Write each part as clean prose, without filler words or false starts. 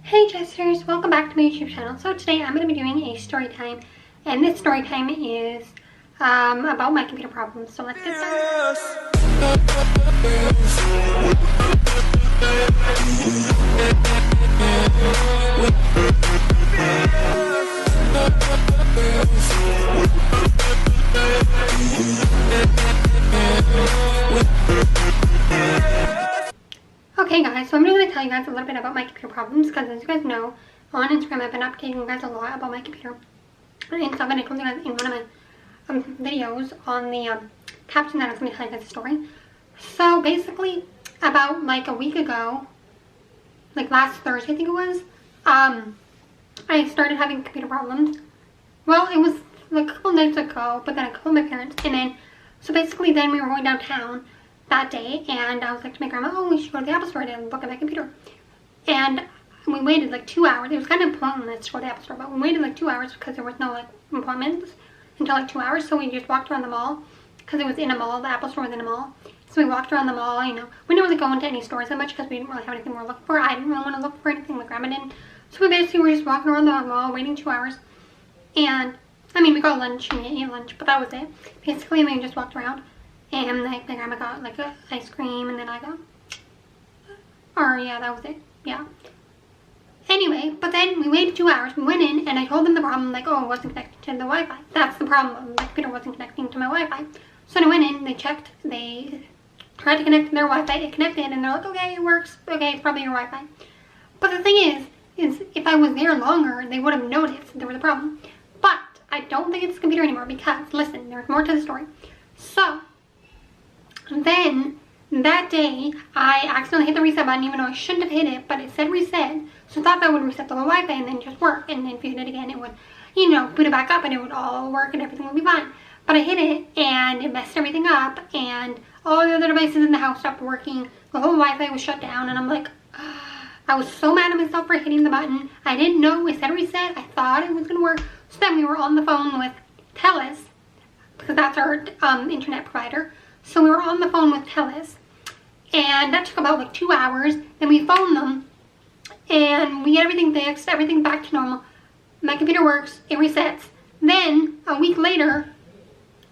Hey Jesters, welcome back to my YouTube channel. So today I'm going to be doing a story time, and this story time is about my computer problems. So let's get started. Okay guys, so I'm going to tell you guys a little bit about my computer problems because as you guys know, on Instagram I've been updating you guys a lot about my computer. And so I'm going to tell you guys in one of my videos on the caption that I was going to tell you guys a story. So basically, about like a week ago, like last Thursday I think it was, I started having computer problems. Well, it was like a couple nights ago, but then I called my parents, and then, so basically then we were going downtown that day, and I was like to my grandma, oh, we should go to the Apple Store and look at my computer. And we waited like 2 hours. It was kind of pointless to go to the Apple Store, but we waited like 2 hours because there was no like appointments until like 2 hours. So we just walked around the mall because it was in a mall. The Apple Store was in a mall. So we walked around the mall, you know. We didn't really go into any stores that much because we didn't really have anything we were looking for. I didn't really want to look for anything, my grandma didn't. So we basically were just walking around the mall waiting 2 hours. And I mean, we got lunch and we ate lunch, but that was it. Basically, we just walked around. And like my grandma got like a ice cream, and then I got, or yeah, that was it, yeah. Anyway, but then we waited 2 hours, we went in, and I told them the problem, like, oh, it wasn't connected to the Wi-Fi. That's the problem, my computer wasn't connecting to my Wi-Fi. So I went in, they checked, they tried to connect to their Wi-Fi, it connected, and they're like, okay, it works, okay, it's probably your Wi-Fi. But the thing is if I was there longer, they would have noticed there was a problem. But I don't think it's the computer anymore because, listen, there's more to the story. So then, that day, I accidentally hit the reset button even though I shouldn't have hit it, but it said reset. So I thought that would reset the whole Wi-Fi and then just work. And then if you hit it again, it would, you know, boot it back up and it would all work and everything would be fine. But I hit it and it messed everything up and all the other devices in the house stopped working. The whole Wi-Fi was shut down and I'm like, I was so mad at myself for hitting the button. I didn't know it said reset. I thought it was going to work. So then we were on the phone with TELUS because that's our internet provider. So we were on the phone with TELUS, and that took about like 2 hours. Then we phoned them, and we get everything fixed, everything back to normal. My computer works, it resets. Then, a week later,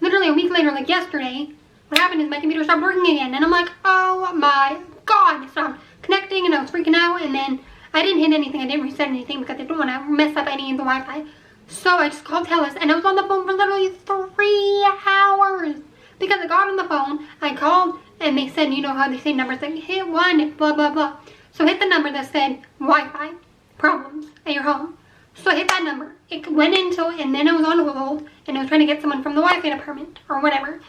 literally a week later, like yesterday, what happened is my computer stopped working again. And I'm like, oh my god, it stopped connecting, and I was freaking out. And then I didn't hit anything, I didn't reset anything because I didn't want to mess up any of the Wi-Fi. So I just called TELUS, and I was on the phone for literally 3 hours. Because I got on the phone, I called, and they said, you know how they say numbers, like hit 1, blah, blah, blah. So I hit the number that said Wi-Fi problems at your home. So I hit that number. It went into it, and then I was on hold, and I was trying to get someone from the Wi-Fi department, or whatever.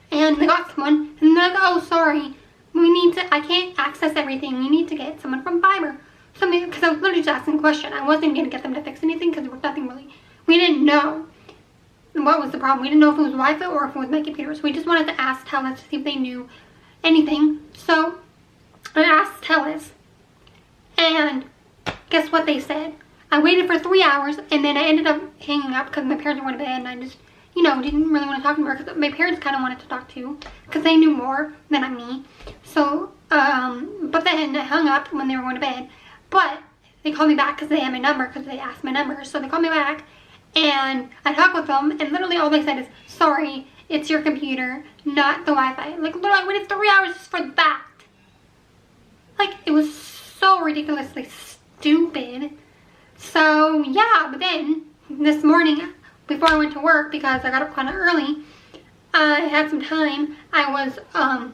And I got someone, and they're like, oh, sorry, I can't access everything. We need to get someone from fiber. So because I was literally just asking a question. I wasn't going to get them to fix anything, because there was nothing really, we didn't know what was the problem. We didn't know if it was Wi-Fi or if it was my computer. So we just wanted to ask TELUS to see if they knew anything. So I asked TELUS, and guess what they said? I waited for 3 hours, and then I ended up hanging up because my parents went to bed, and I just, you know, didn't really want to talk to her because my parents kind of wanted to talk to because they knew more than me. So, but then I hung up when they were going to bed. But they called me back because they had my number because they asked my number. So they called me back. And I talked with them, and literally all they said is, sorry, it's your computer, not the Wi-Fi. Like, literally, I waited 3 hours just for that. Like, it was so ridiculously stupid. So, yeah, but then, this morning, before I went to work, because I got up kind of early, I had some time, I was, on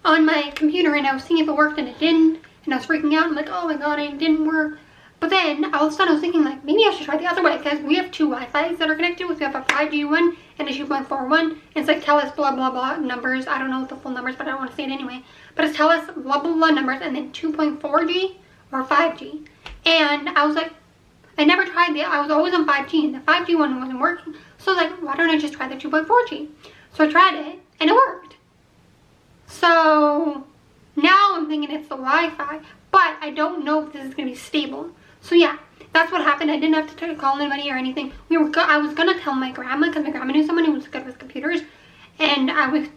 my computer, and I was seeing if it worked, and it didn't, and I was freaking out. I'm like, oh my god, it didn't work. But then, all of a sudden, I was thinking, like, maybe I should try the other way, because we have 2 Wi-Fis that are connected. We have a 5G one and a 2.4 one. And it's like TELUS blah, blah, blah numbers. I don't know the full numbers, but I don't want to say it anyway. But it's TELUS blah, blah, blah numbers, and then 2.4G or 5G. And I was like, I never tried I was always on 5G, and the 5G one wasn't working. So I was like, why don't I just try the 2.4G? So I tried it, and it worked. So now I'm thinking it's the Wi-Fi, but I don't know if this is going to be stable. So yeah, that's what happened. I didn't have to call anybody or anything. I was going to tell my grandma because my grandma knew someone who was good with computers. And I was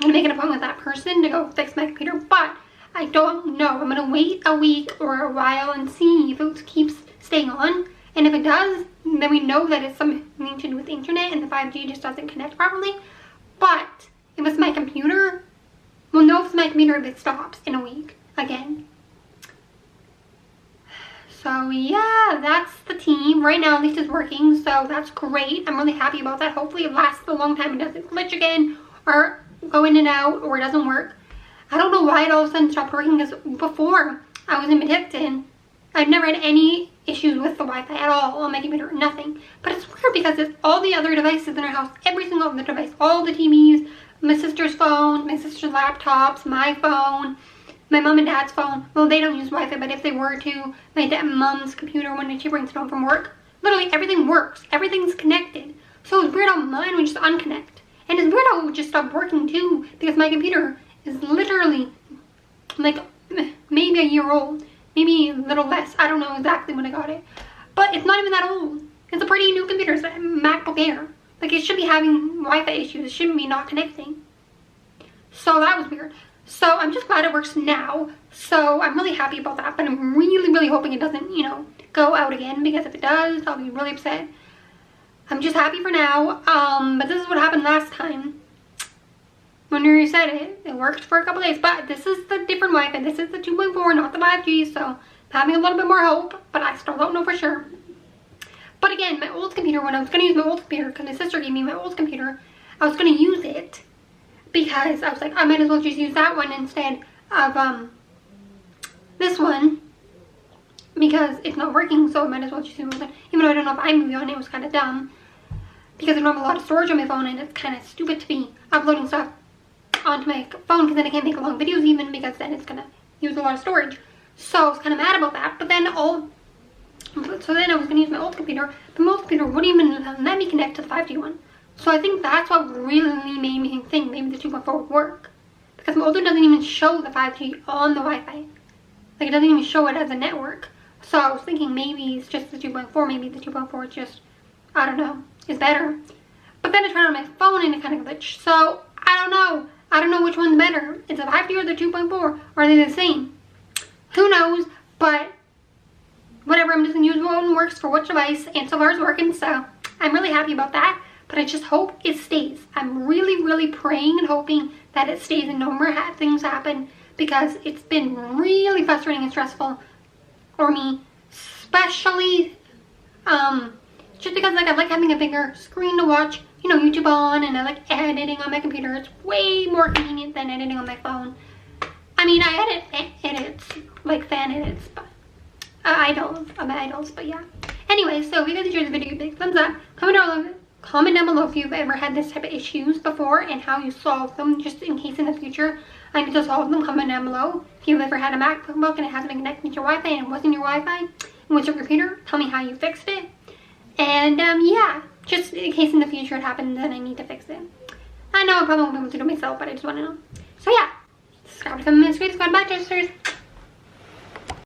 going to make an appointment with that person to go fix my computer. But I don't know. I'm gonna wait a week or a while and see if it keeps staying on. And if it does, then we know that it's something to do with the internet and the 5G just doesn't connect properly. But if it's my computer, we'll know if it's my computer if it stops in a week again. So yeah, that's the team. Right now at least it's working, so that's great. I'm really happy about that. Hopefully it lasts a long time and doesn't glitch again or go in and out or it doesn't work. I don't know why it all of a sudden stopped working, because before I was in Medicton, I've never had any issues with the Wi-Fi at all on my computer, nothing. But it's weird because it's all the other devices in our house, every single other device, all the TVs, my sister's phone, my sister's laptops, my phone, my mom and dad's phone. Well, they don't use Wi-Fi, but if they were to, my mom's computer when she brings it home from work, literally everything works. Everything's connected. So it's weird how mine would just unconnect. And it's weird how it would just stop working too, because my computer is literally like maybe a year old. Maybe a little less. I don't know exactly when I got it. But it's not even that old. It's a pretty new computer. It's a MacBook Air. Like, it should be having Wi-Fi issues. It shouldn't be not connecting. So that was weird. So I'm just glad it works now. So I'm really happy about that. But I'm really, really hoping it doesn't, you know, go out again. Because if it does, I'll be really upset. I'm just happy for now. But this is what happened last time. When we reset it, it worked for a couple days, but this is the different Wi-Fi. This is the 2.4, not the 5G, so I'm having a little bit more hope, but I still don't know for sure. But again, my old computer, when I was going to use my old computer, because my sister gave me my old computer, I was going to use it because I was like, I might as well just use that one instead of this one, because it's not working, so I might as well just use it. Even though I don't know if iMovie on it, was kind of dumb, because I don't have a lot of storage on my phone, and it's kind of stupid to be uploading stuff onto my phone, because then I can't make long videos even, because then it's gonna use a lot of storage. So I was kind of mad about that. But then I was gonna use my old computer, but my old computer wouldn't even let me connect to the 5G one. So I think that's what really made me think maybe the 2.4 would work, because my older doesn't even show the 5G on the Wi-Fi. Like, it doesn't even show it as a network. So I was thinking maybe it's just the 2.4. Maybe the 2.4 is just, I don't know, is better. But then I tried it on my phone and it kind of glitched. So I don't know. I don't know which one's better. It's a 5G or the 2.4. Or are they the same? Who knows? But whatever. I'm just going to use what one works for which device. And so far it's working. So I'm really happy about that. But I just hope it stays. I'm really, really praying and hoping that it stays and no more things happen. Because it's been really frustrating and stressful for me. Especially just because, like, I like having a bigger screen to watch, you know, YouTube on, and I like editing on my computer. It's way more convenient than editing on my phone. I mean, I edit edits, like fan edits, but idols, but yeah. Anyway, so if you guys enjoyed the video, big thumbs up. Comment down below if you've ever had this type of issues before and how you solve them, just in case in the future I need to solve them. Comment down below. If you've ever had a MacBook and it hasn't been connected to your Wi-Fi and it wasn't your Wi-Fi and was your computer, tell me how you fixed it. And yeah, just in case in the future it happens and I need to fix it. I know I probably won't be able to do it myself, but I just want to know. So yeah, subscribe to come in my screen, subscribe back, sisters.